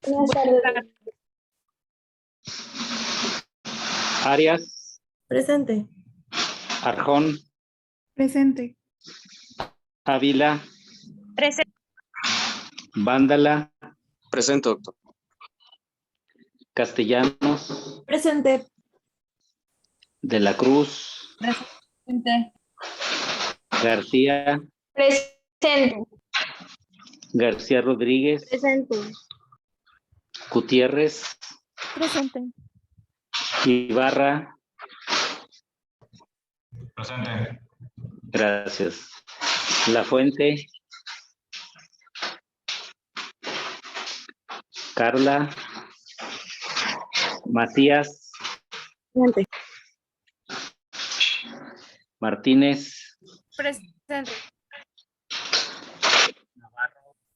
Buenas Buenas tardes. tardes. Arias, Presente. Arjón, Presente. Ávila, Presente. Vándala, Presente, doctor. Castellanos, Presente. de la Cruz, Presente. García, Presente. García Rodríguez, Presente. Gutiérrez, Presente. Ibarra. Presente. Gracias. La Fuente, Carla, Macías, Presente. Martínez, Presente.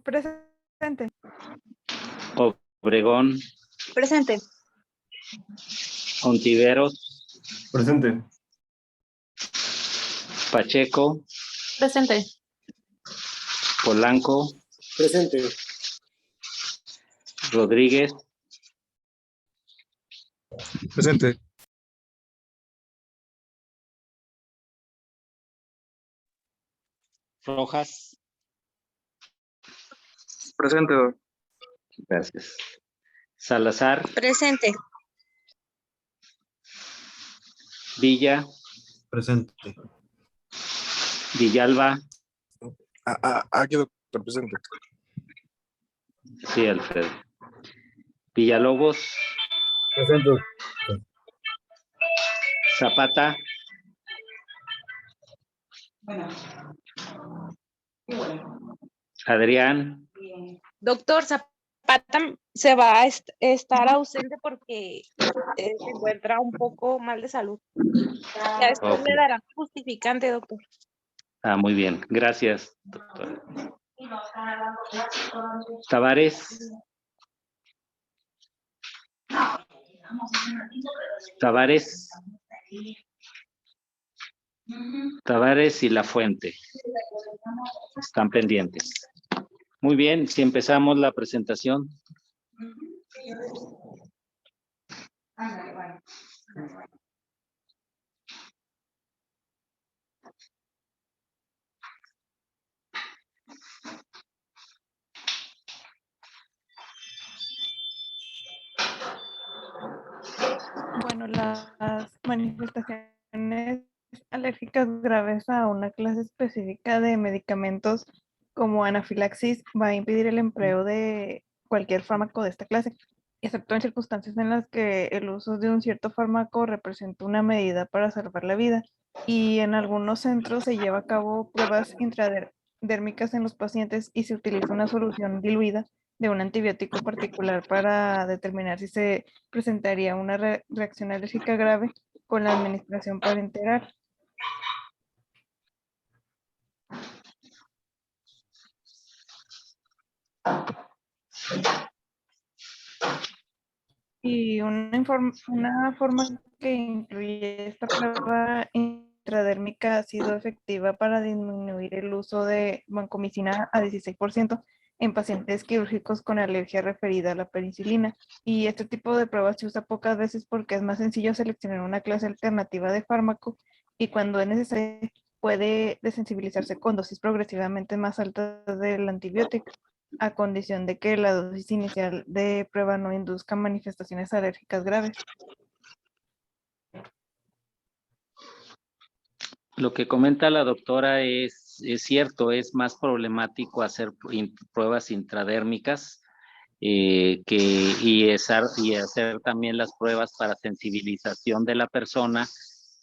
Presente. Obregón, Presente. Ontiveros, Presente. Pacheco, Presente. Polanco, Presente. Rodríguez, Presente. Rojas. Presente, doctor. Gracias. Salazar, Presente. Villa, Presente. Villalba, Aquí, doctor, presente. sí, Alfredo. Villalobos, Presente. Zapata, Adrián, Doctor Zapata se va a estar ausente porque se encuentra un poco mal de salud. Ya después Ok. le darán justificante, doctor. Muy bien. Gracias, doctora. Tavares. Tavares. Tavares y La Fuente. Están pendientes. Muy bien, si empezamos la presentación. Bueno, las manifestaciones alérgicas graves a una clase específica de medicamentos como anafilaxis va a impedir el empleo de cualquier fármaco de esta clase, excepto en circunstancias en las que el uso de un cierto fármaco representa una medida para salvar la vida. Y en algunos centros se lleva a cabo pruebas intradérmicas en los pacientes y se utiliza una solución diluida de un antibiótico particular para determinar si se presentaría una reacción alérgica grave con la administración parenteral. Y una forma que incluye esta prueba intradérmica ha sido efectiva para disminuir el uso de vancomicina a 16% en pacientes quirúrgicos con alergia referida a la penicilina. Y este tipo de pruebas se usa pocas veces porque es más sencillo seleccionar una clase alternativa de fármaco y cuando es necesario puede desensibilizarse con dosis progresivamente más altas del antibiótico, a condición de que la dosis inicial de prueba no induzca manifestaciones alérgicas graves. Lo que comenta la doctora es cierto, es más problemático hacer pruebas intradérmicas y hacer también las pruebas para sensibilización de la persona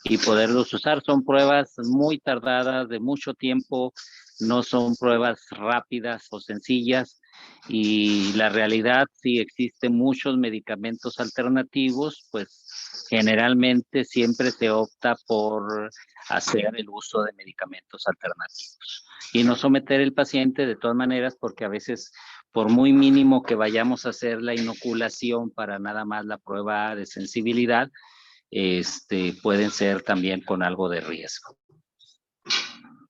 y poderlos usar. Son pruebas muy tardadas, de mucho tiempo, no son pruebas rápidas o sencillas, y la realidad, si existen muchos medicamentos alternativos, pues generalmente siempre se opta por hacer el uso de medicamentos alternativos y no someter el paciente de todas maneras, porque a veces, por muy mínimo que vayamos a hacer la inoculación para nada más la prueba de sensibilidad, pueden ser también con algo de riesgo.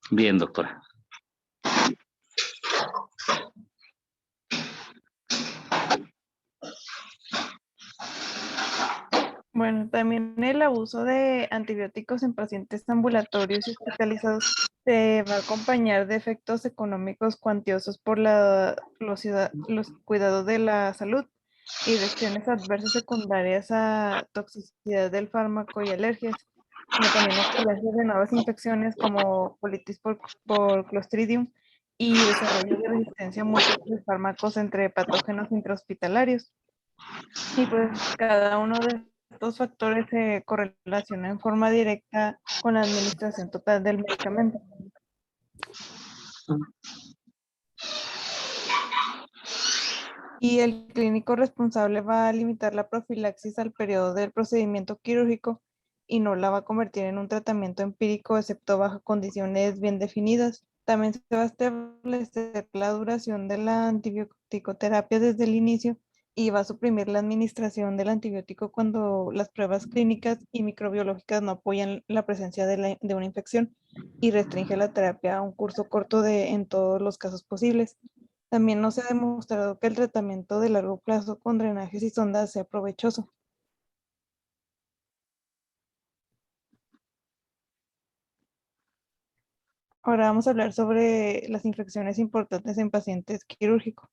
Bien, doctora. Bueno, también el abuso de antibióticos en pacientes ambulatorios y hospitalizados se va a acompañar de efectos económicos cuantiosos por los cuidados de la salud y reacciones adversas secundarias a toxicidad del fármaco y alergias, como también ocurrencias de nuevas infecciones como colitis por Clostridium y desarrollo de resistencia múltiple de fármacos entre patógenos intrahospitalarios. Y pues cada uno de estos factores se correlaciona en forma directa con la administración total del medicamento. Y el clínico responsable va a limitar la profilaxis al periodo del procedimiento quirúrgico y no la va a convertir en un tratamiento empírico, excepto bajo condiciones bien definidas. También se va a establecer la duración de la antibiótico-terapia desde el inicio y va a suprimir la administración del antibiótico cuando las pruebas clínicas y microbiológicas no apoyan la presencia de una infección y restringe la terapia a un curso corto en todos los casos posibles. También no se ha demostrado que el tratamiento de largo plazo con drenajes y sondas sea provechoso. Ahora vamos a hablar sobre las infecciones importantes en pacientes quirúrgicos.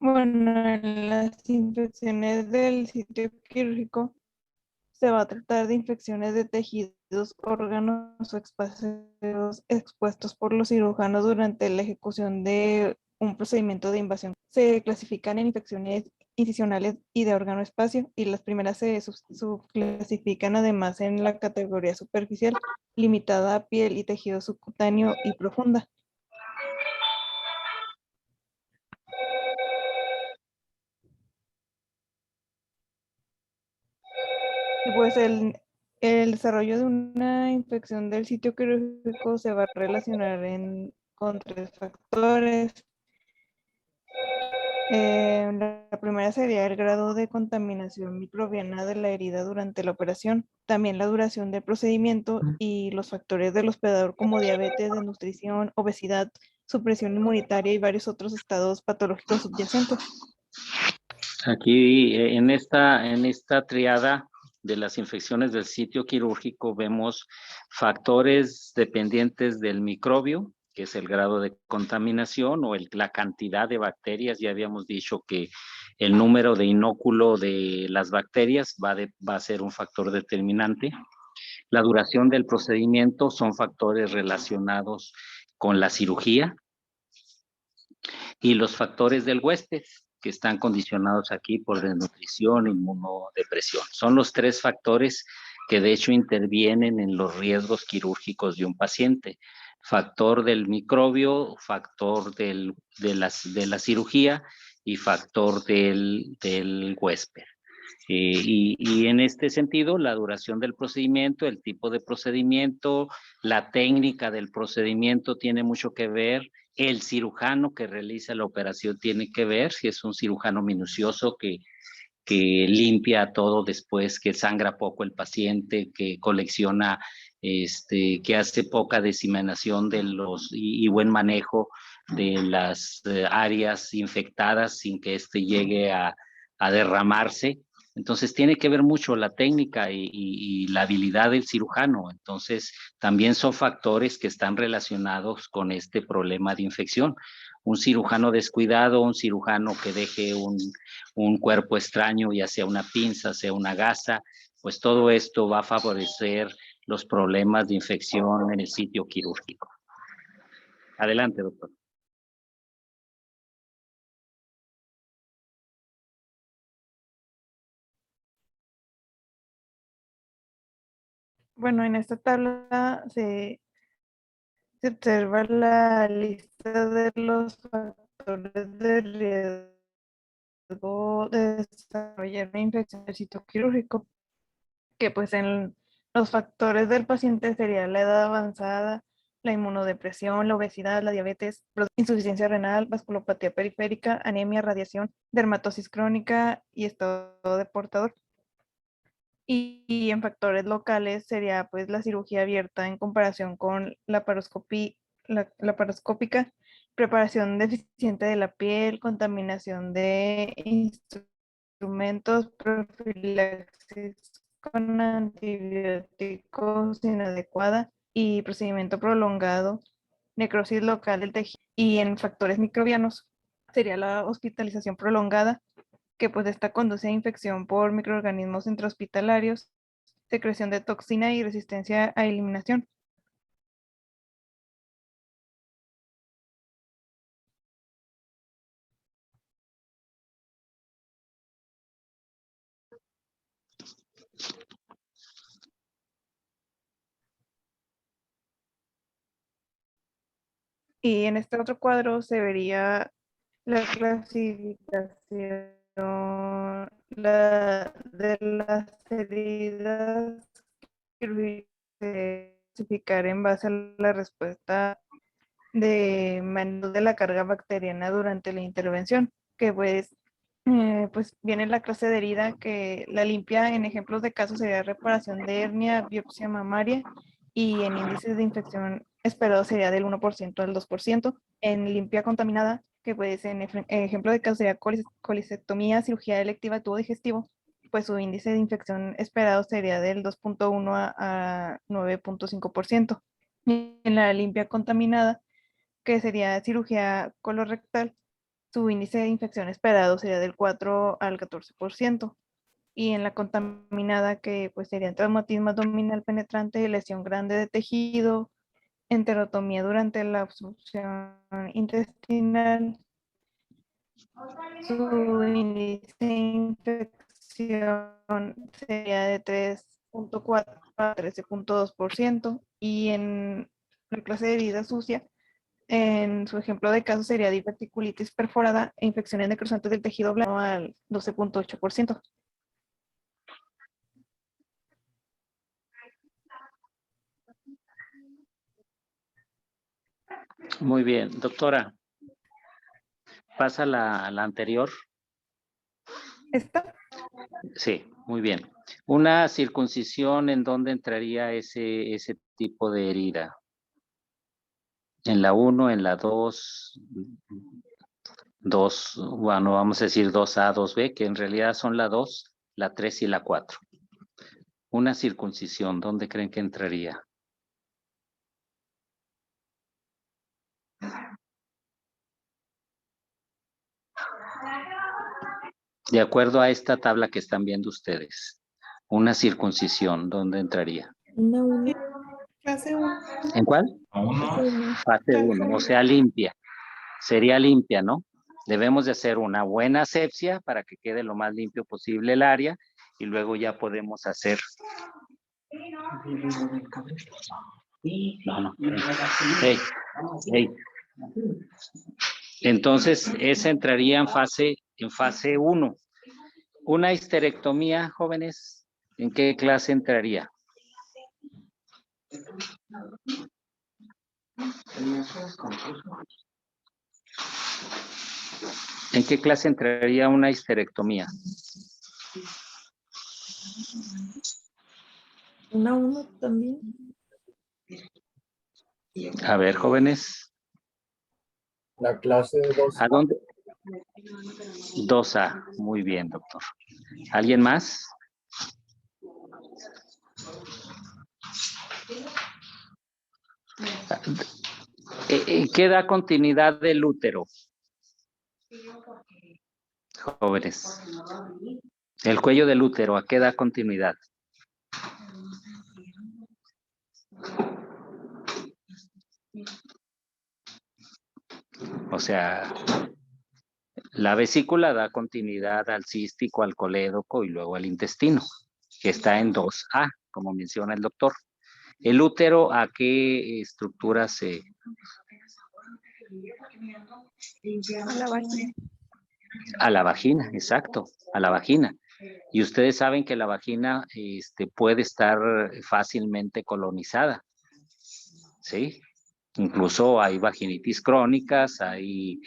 Bueno, en las infecciones del sitio quirúrgico se va a tratar de infecciones de tejidos, órganos o espacios expuestos por los cirujanos durante la ejecución de un procedimiento de invasión. Se clasifican en infecciones incisionales y de órgano-espacio, y las primeras se subclasifican además en la categoría superficial, limitada a piel y tejido subcutáneo y profunda. Y pues el desarrollo de una infección del sitio quirúrgico se va a relacionar con tres factores. La primera sería el grado de contaminación microbiana de la herida durante la operación, también la duración del procedimiento y los factores del hospedador como diabetes, desnutrición, obesidad, supresión inmunitaria y varios otros estados patológicos subyacentes. Aquí en esta triada de las infecciones del sitio quirúrgico vemos factores dependientes del microbio, que es el grado de contaminación o la cantidad de bacterias. Ya habíamos dicho que el número de inóculo de las bacterias va a ser un factor determinante. La duración del procedimiento son factores relacionados con la cirugía y los factores del huésped, que están condicionados aquí por desnutrición, inmunodepresión. Son los tres factores que de hecho intervienen en los riesgos quirúrgicos de un paciente. Factor del microbio, factor de la cirugía y factor del huésped. Y en este sentido, la duración del procedimiento, el tipo de procedimiento, la técnica del procedimiento tiene mucho que ver. El cirujano que realiza la operación tiene que ver si es un cirujano minucioso que limpia todo después, que sangra poco el paciente, que colecciona, que hace poca diseminación de y buen manejo de las áreas infectadas sin que llegue a derramarse. Entonces tiene que ver mucho la técnica y la habilidad del cirujano. Entonces también son factores que están relacionados con este problema de infección. Un cirujano descuidado, un cirujano que deje un cuerpo extraño, ya sea una pinza, sea una gasa, pues todo esto va a favorecer los problemas de infección en el sitio quirúrgico. Adelante, doctor. Bueno, en esta tabla se observa la lista de los factores de riesgo de desarrollar una infección del sitio quirúrgico, que pues en los factores del paciente sería la edad avanzada, la inmunodepresión, la obesidad, la diabetes, insuficiencia renal, vasculopatía periférica, anemia, radiación, dermatosis crónica y estado de portador. Y en factores locales sería pues la cirugía abierta en comparación con la laparoscópica preparación deficiente de la piel, contaminación de instrumentos, profilaxis con antibióticos inadecuada y procedimiento prolongado, necrosis local del tejido. Y en factores microbianos sería la hospitalización prolongada, que pues esta conduce a infección por microorganismos intrahospitalarios, secreción de toxina y resistencia a eliminación. Y en este otro cuadro se vería la clasificación de las heridas que se clasificar en base a la respuesta de manejo de la carga bacteriana durante la intervención, que pues viene la clase de herida que la limpia en ejemplos de casos sería reparación de hernia, biopsia mamaria, y en índices de infección esperado sería del 1% al 2%. En limpia contaminada, que pues en ejemplo de caso sería colicectomía, cirugía electiva, tubo digestivo, pues su índice de infección esperado sería del 2.1 a 9.5%. En la limpia contaminada, que sería cirugía colorectal, su índice de infección esperado sería del 4 al 14%. Y en la contaminada, que pues sería traumatismo abdominal penetrante, lesión grande de tejido, enterotomía durante la obstrucción intestinal, su índice de infección sería de 3.4 a 13.2%. Y en la clase de herida sucia, en su ejemplo de caso sería diverticulitis perforada e infecciones necrosantes del tejido blando al 12.8%. Muy bien, doctora. Pasa la anterior. ¿Esta? Sí, muy bien. Una circuncisión, ¿en dónde entraría ese tipo de herida? En la 1, en la 2, bueno, vamos a decir 2A, 2B, que en realidad son la 2, la 3 y la 4. Una circuncisión, ¿dónde creen que entraría? De acuerdo a esta tabla que están viendo ustedes, una circuncisión, ¿dónde entraría? Clase 1. ¿En cuál? Fase 1, o sea, limpia. Sería limpia, ¿no? Debemos de hacer una buena asepsia para que quede lo más limpio posible el área y luego ya podemos hacer... No. Hey. Entonces, esa entraría en fase 1. Una histerectomía, jóvenes, ¿en qué clase entraría? ¿En qué clase entraría una histerectomía? Una 1 también. A ver, jóvenes. La clase 2. ¿A dónde? 2A. Muy bien, doctor. ¿Alguien más? ¿En qué da continuidad del útero? Jóvenes. El cuello del útero, ¿a qué da continuidad? O sea, la vesícula da continuidad al cístico, al colédoco y luego al intestino, que está en 2A, como menciona el doctor. ¿El útero a qué estructura se...? A la vagina. A la vagina, exacto, a la vagina. Y ustedes saben que la vagina puede estar fácilmente colonizada, ¿sí? Incluso hay vaginitis crónicas, hay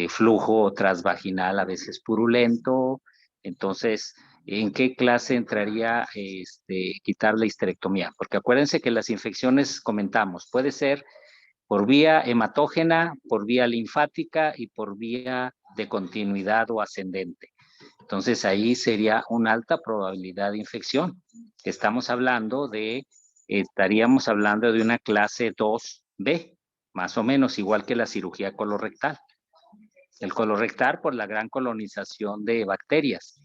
flujo transvaginal a veces purulento. Entonces, ¿en qué clase entraría quitar la histerectomía? Porque acuérdense que las infecciones, comentamos, puede ser por vía hematógena, por vía linfática y por vía de continuidad o ascendente. Entonces ahí sería una alta probabilidad de infección. Estaríamos hablando de una clase 2B, más o menos igual que la cirugía colorectal. El colorectal por la gran colonización de bacterias.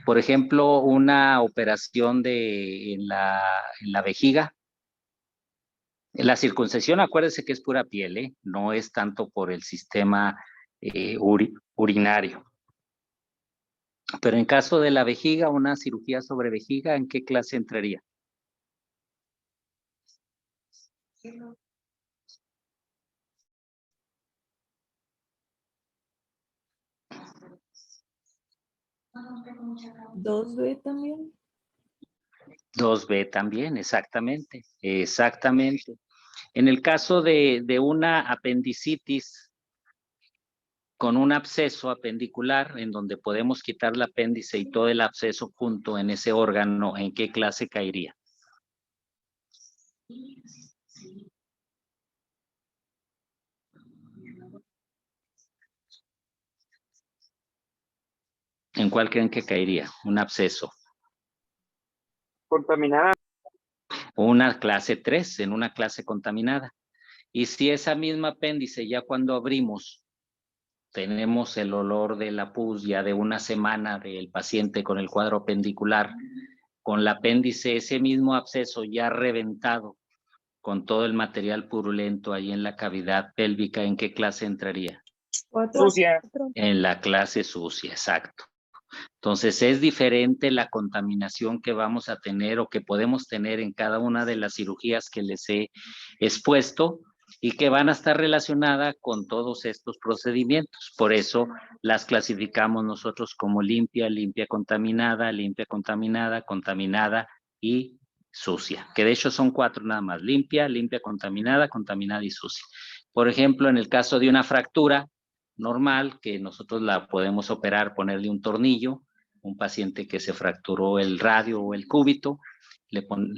Por ejemplo, una operación en la vejiga. La circuncisión, acuérdense que es pura piel, ¿eh? No es tanto por el sistema urinario. Pero en caso de la vejiga, una cirugía sobre vejiga, ¿en qué clase entraría? ¿2B también? 2B también, exactamente, exactamente. En el caso de una apendicitis con un absceso apendicular, en donde podemos quitar el apéndice y todo el absceso junto en ese órgano, ¿en qué clase caería? ¿En cuál creen que caería? Un absceso. Contaminada. Una clase 3, en una clase contaminada. Y si esa misma apéndice ya cuando abrimos tenemos el olor de la pus ya de una semana del paciente con el cuadro apendicular, con el apéndice, ese mismo absceso ya reventado, con todo el material purulento ahí en la cavidad pélvica, ¿en qué clase entraría? 4. Sucia. En la clase sucia, exacto. Entonces es diferente la contaminación que vamos a tener o que podemos tener en cada una de las cirugías que les he expuesto y que van a estar relacionadas con todos estos procedimientos. Por eso las clasificamos nosotros como limpia, limpia contaminada, contaminada y sucia, que de hecho son 4 nada más: limpia, limpia contaminada, contaminada y sucia. Por ejemplo, en el caso de una fractura normal, que nosotros la podemos operar, ponerle un tornillo, un paciente que se fracturó el radio o el cúbito,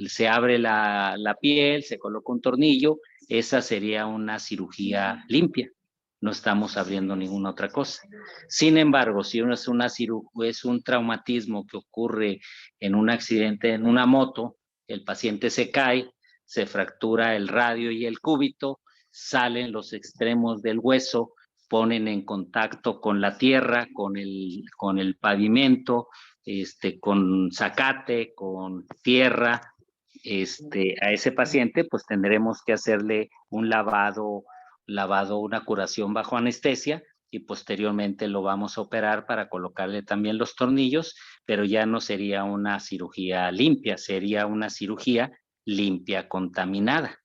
se abre la piel, se coloca un tornillo, esa sería una cirugía limpia. No estamos abriendo ninguna otra cosa. Sin embargo, si uno es un traumatismo que ocurre en un accidente en una moto, el paciente se cae, se fractura el radio y el cúbito, salen los extremos del hueso, ponen en contacto con la tierra, con el pavimento, con zacate, con tierra, a ese paciente pues tendremos que hacerle un lavado, una curación bajo anestesia y posteriormente lo vamos a operar para colocarle también los tornillos, pero ya no sería una cirugía limpia, sería una cirugía limpia contaminada,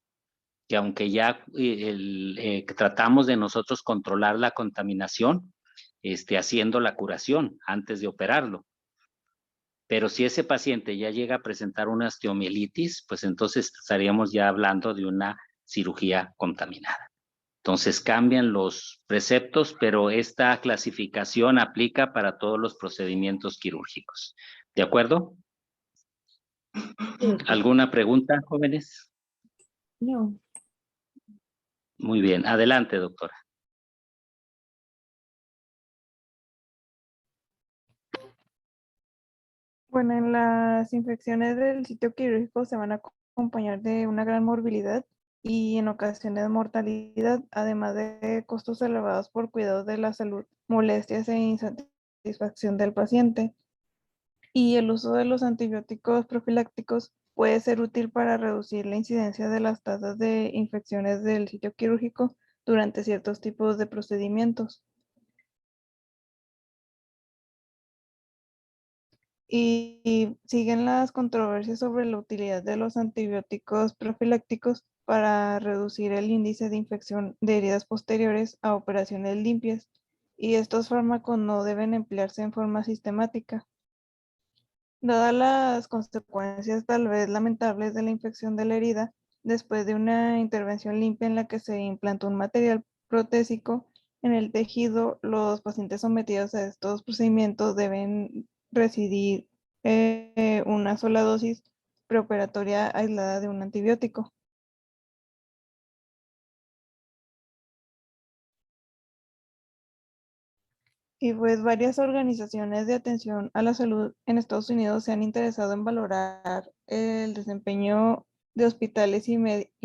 que aunque ya tratamos de nosotros controlar la contaminación, haciendo la curación antes de operarlo. Pero si ese paciente ya llega a presentar una osteomielitis, pues entonces estaríamos ya hablando de una cirugía contaminada. Entonces cambian los preceptos, pero esta clasificación aplica para todos los procedimientos quirúrgicos. ¿De acuerdo? ¿Alguna pregunta, jóvenes? No. Muy bien, adelante, doctora. Bueno, en las infecciones del sitio quirúrgico se van a acompañar de una gran morbilidad y en ocasiones mortalidad, además de costos elevados por cuidados de la salud, molestias e insatisfacción del paciente. Y el uso de los antibióticos profilácticos puede ser útil para reducir la incidencia de las tasas de infecciones del sitio quirúrgico durante ciertos tipos de procedimientos. Y siguen las controversias sobre la utilidad de los antibióticos profilácticos para reducir el índice de infección de heridas posteriores a operaciones limpias, y estos fármacos no deben emplearse en forma sistemática. Dadas las consecuencias tal vez lamentables de la infección de la herida, después de una intervención limpia en la que se implantó un material protésico en el tejido, los pacientes sometidos a estos procedimientos deben recibir una sola dosis preoperatoria aislada de un antibiótico. Y pues varias organizaciones de atención a la salud en Estados Unidos se han interesado en valorar el desempeño de hospitales y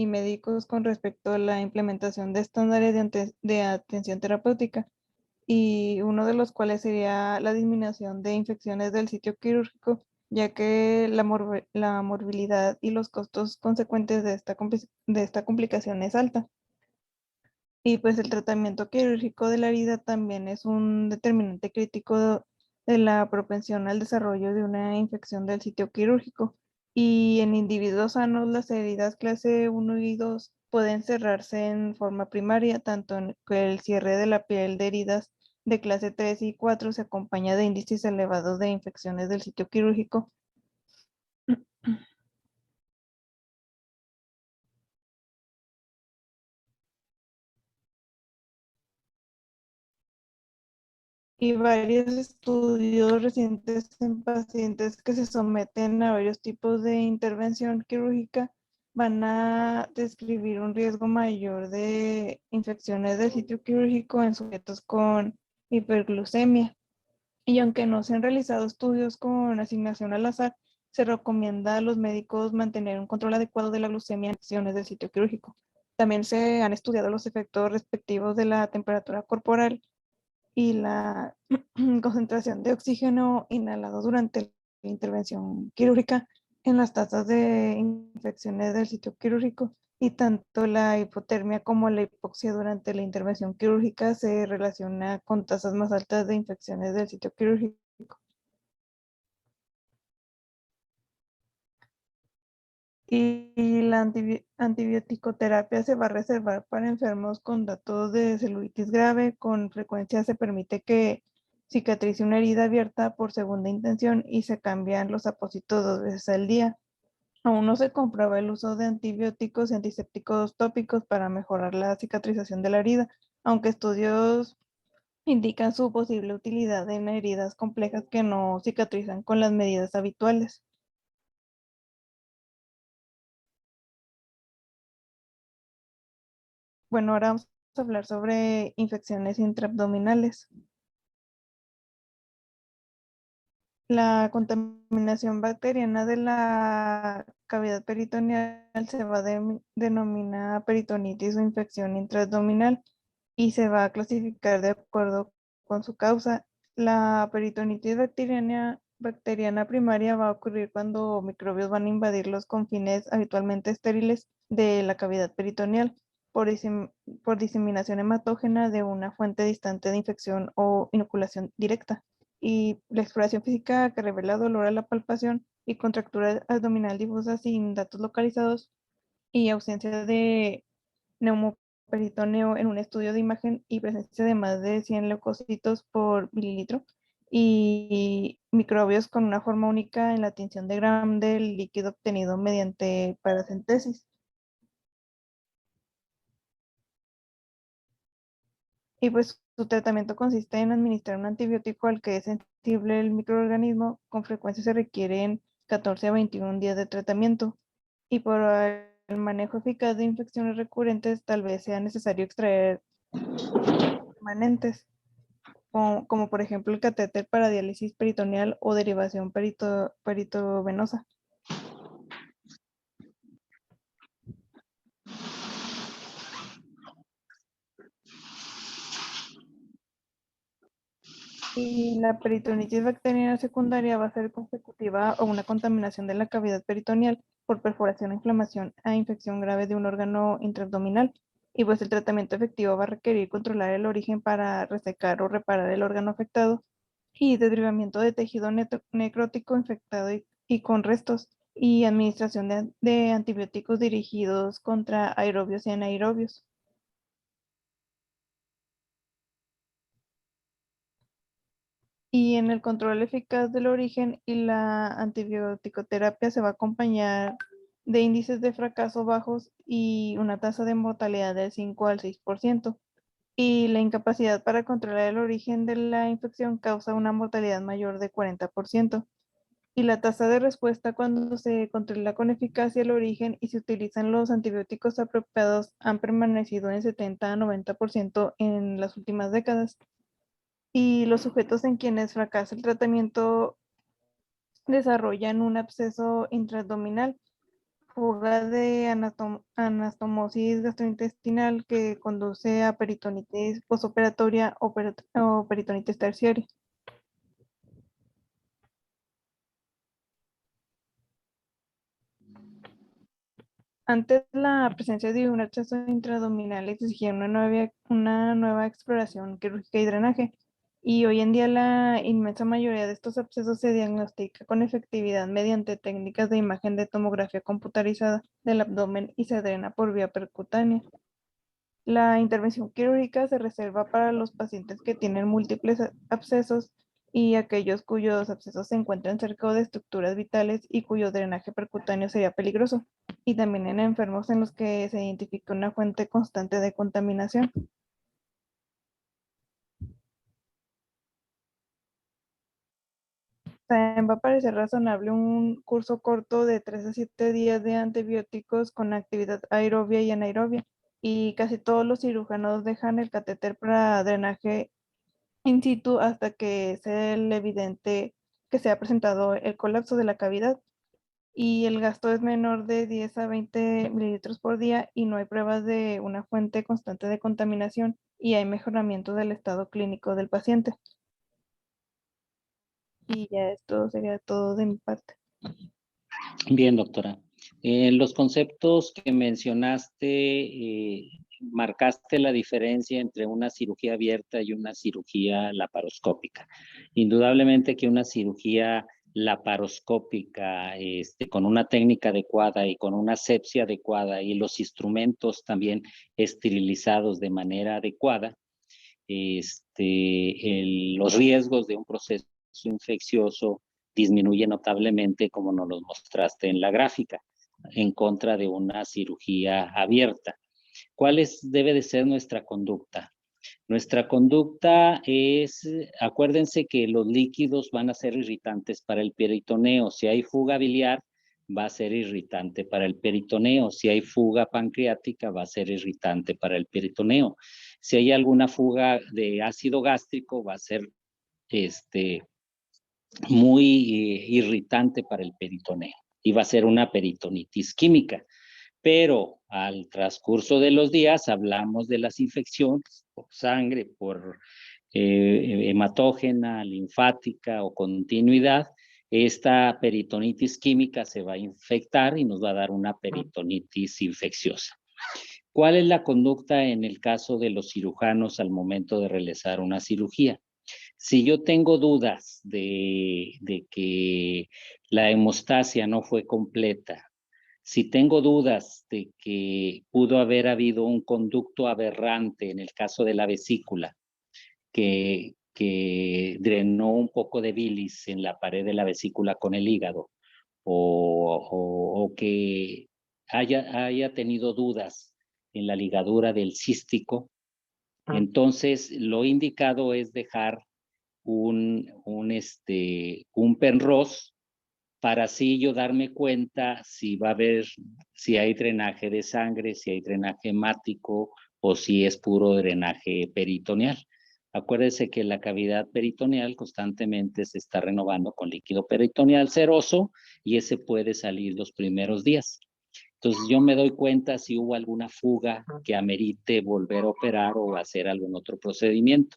médicos con respecto a la implementación de estándares de atención terapéutica, y uno de los cuales sería la disminución de infecciones del sitio quirúrgico, ya que la morbilidad y los costos consecuentes de de esta complicación es alta. Y pues el tratamiento quirúrgico de la herida también es un determinante crítico de la propensión al desarrollo de una infección del sitio quirúrgico. Y en individuos sanos, las heridas clase 1 y 2 pueden cerrarse en forma primaria, tanto en que el cierre de la piel de heridas de clase 3 y 4 se acompaña de índices elevados de infecciones del sitio quirúrgico. Y varios estudios recientes en pacientes que se someten a varios tipos de intervención quirúrgica van a describir un riesgo mayor de infecciones del sitio quirúrgico en sujetos con hiperglucemia. Y aunque no se han realizado estudios con asignación al azar, se recomienda a los médicos mantener un control adecuado de la glucemia en infecciones del sitio quirúrgico. También se han estudiado los efectos respectivos de la temperatura corporal y la concentración de oxígeno inhalado durante la intervención quirúrgica en las tasas de infecciones del sitio quirúrgico, y tanto la hipotermia como la hipoxia durante la intervención quirúrgica se relaciona con tasas más altas de infecciones del sitio quirúrgico. Y la antibioticoterapia se va a reservar para enfermos con datos de celulitis grave. Con frecuencia se permite que cicatrice una herida abierta por segunda intención y se cambian los apósitos 2 veces al día. Aún no se comprueba el uso de antibióticos y antisépticos tópicos para mejorar la cicatrización de la herida, aunque estudios indican su posible utilidad en heridas complejas que no cicatrizan con las medidas habituales. Bueno, ahora vamos a hablar sobre infecciones intraabdominales. La contaminación bacteriana de la cavidad peritoneal se va a denominar peritonitis o infección intraabdominal y se va a clasificar de acuerdo con su causa. La peritonitis bacteriana primaria va a ocurrir cuando microbios van a invadir los confines habitualmente estériles de la cavidad peritoneal por diseminación hematógena de una fuente distante de infección o inoculación directa. Y la exploración física que revela dolor a la palpación y contractura abdominal difusa sin datos localizados y ausencia de neumoperitoneo en un estudio de imagen y presencia de más de 100 leucocitos por mililitro y microbios con una forma única en la tinción de Gram del líquido obtenido mediante paracentesis. Y pues su tratamiento consiste en administrar un antibiótico al que es sensible el microorganismo. Con frecuencia se requieren 14 a 21 días de tratamiento. Y por el manejo eficaz de infecciones recurrentes, tal vez sea necesario extraer permanentes, como por ejemplo el catéter para diálisis peritoneal o derivación peritovenosa. Y la peritonitis bacteriana secundaria va a ser consecutiva a una contaminación de la cavidad peritoneal por perforación, inflamación e infección grave de un órgano intraabdominal. Y pues el tratamiento efectivo va a requerir controlar el origen para resecar o reparar el órgano afectado y derivamiento de tejido necrótico infectado y con restos, y administración de antibióticos dirigidos contra aerobios y anaerobios. Y en el control eficaz del origen y la antibioticoterapia se va a acompañar de índices de fracaso bajos y una tasa de mortalidad del 5 al 6%. Y la incapacidad para controlar el origen de la infección causa una mortalidad mayor de 40%. Y la tasa de respuesta cuando se controla con eficacia el origen y se utilizan los antibióticos apropiados han permanecido en 70 a 90% en las últimas décadas. y los sujetos en quienes fracasa el tratamiento desarrollan un absceso intraabdominal, fuga de anastomosis gastrointestinal que conduce a peritonitis postoperatoria o peritonitis terciaria. Antes, la presencia de un absceso intraabdominal exigía una nueva exploración quirúrgica y drenaje, y hoy en día la inmensa mayoría de estos abscesos se diagnostica con efectividad mediante técnicas de imagen de tomografía computarizada del abdomen y se drena por vía percutánea. La intervención quirúrgica se reserva para los pacientes que tienen múltiples abscesos y aquellos cuyos abscesos se encuentran cerca de estructuras vitales y cuyo drenaje percutáneo sería peligroso, y también en enfermos en los que se identifica una fuente constante de contaminación. También va a parecer razonable un curso corto de 3 a 7 días de antibióticos con actividad aerobia y anaerobia, y casi todos los cirujanos dejan el catéter para drenaje in situ hasta que sea evidente que se ha presentado el colapso de la cavidad, y el gasto es menor de 10 a 20 mililitros por día y no hay pruebas de una fuente constante de contaminación y hay mejoramiento del estado clínico del paciente. Y ya esto sería todo de mi parte. Bien, doctora. Los conceptos que mencionaste, marcaste la diferencia entre una cirugía abierta y una cirugía laparoscópica. Indudablemente que una cirugía laparoscópica, con una técnica adecuada y con una asepsia adecuada y los instrumentos también esterilizados de manera adecuada, los riesgos de un proceso infeccioso disminuye notablemente, como nos lo mostraste en la gráfica, en contra de una cirugía abierta. ¿Cuál debe de ser nuestra conducta? Nuestra conducta es, acuérdense que los líquidos van a ser irritantes para el peritoneo. Si hay fuga biliar, va a ser irritante para el peritoneo. Si hay fuga pancreática, va a ser irritante para el peritoneo. Si hay alguna fuga de ácido gástrico, va a ser muy irritante para el peritoneo y va a ser una peritonitis química. Pero al transcurso de los días hablamos de las infecciones por sangre, por hematógena, linfática o continuidad. Esta peritonitis química se va a infectar y nos va a dar una peritonitis infecciosa. ¿Cuál es la conducta en el caso de los cirujanos al momento de realizar una cirugía? Si yo tengo dudas de que la hemostasia no fue completa, si tengo dudas de que pudo haber habido un conducto aberrante en el caso de la vesícula, que drenó un poco de bilis en la pared de la vesícula con el hígado, o que haya tenido dudas en la ligadura del cístico, entonces lo indicado es dejar un Penrose para así yo darme cuenta si va a haber, si hay drenaje de sangre, si hay drenaje hemático o si es puro drenaje peritoneal. Acuérdese que la cavidad peritoneal constantemente se está renovando con líquido peritoneal seroso y ese puede salir los primeros días. Entonces yo me doy cuenta si hubo alguna fuga que amerite volver a operar o hacer algún otro procedimiento.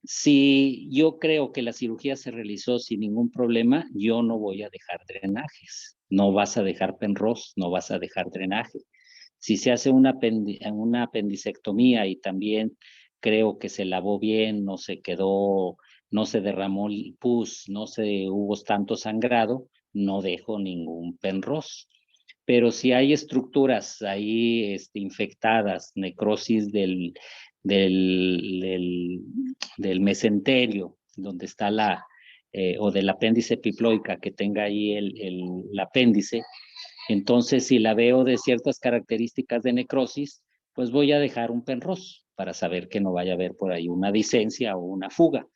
Si yo creo que la cirugía se realizó sin ningún problema, yo no voy a dejar drenajes. No vas a dejar Penrose, no vas a dejar drenaje. Si se hace una apendicectomía y también creo que se lavó bien, no se quedó, no se derramó el pus, no se hubo tanto sangrado, no dejo ningún Penrose. Pero si hay estructuras ahí infectadas, necrosis del mesenterio, donde está o del apéndice epiploica que tenga ahí el apéndice, entonces si la veo de ciertas características de necrosis, pues voy a dejar un Penrose para saber que no vaya a haber por ahí una disencia o una fuga.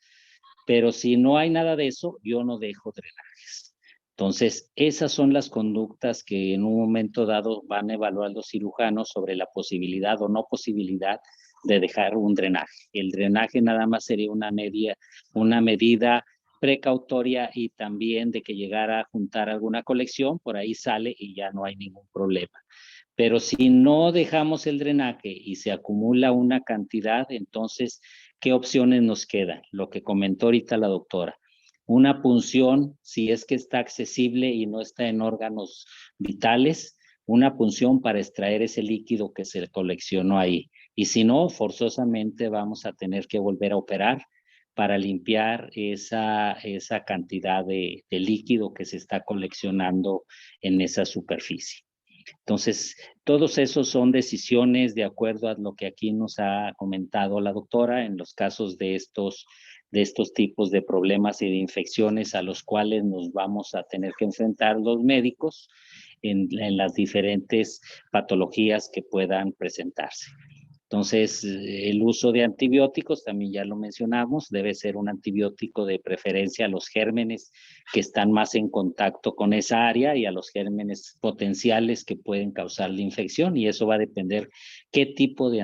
Pero si no hay nada de eso, yo no dejo drenajes. Entonces, esas son las conductas que en un momento dado van a evaluar los cirujanos sobre la posibilidad o no posibilidad de dejar un drenaje. El drenaje nada más sería una medida precautoria y también de que llegara a juntar alguna colección, por ahí sale y ya no hay ningún problema. Pero si no dejamos el drenaje y se acumula una cantidad, entonces, ¿qué opciones nos quedan? Lo que comentó ahorita la doctora. Una punción, si es que está accesible y no está en órganos vitales, una punción para extraer ese líquido que se coleccionó ahí. Y si no, forzosamente vamos a tener que volver a operar para limpiar esa cantidad de líquido que se está coleccionando en esa superficie. Entonces, todos esos son decisiones de acuerdo a lo que aquí nos ha comentado la doctora en los casos de estos tipos de problemas y de infecciones a los cuales nos vamos a tener que enfrentar los médicos en las diferentes patologías que puedan presentarse. Entonces, el uso de antibióticos, también ya lo mencionamos, debe ser un antibiótico de preferencia a los gérmenes que están más en contacto con esa área y a los gérmenes potenciales que pueden causar la infección, y eso va a depender qué tipo de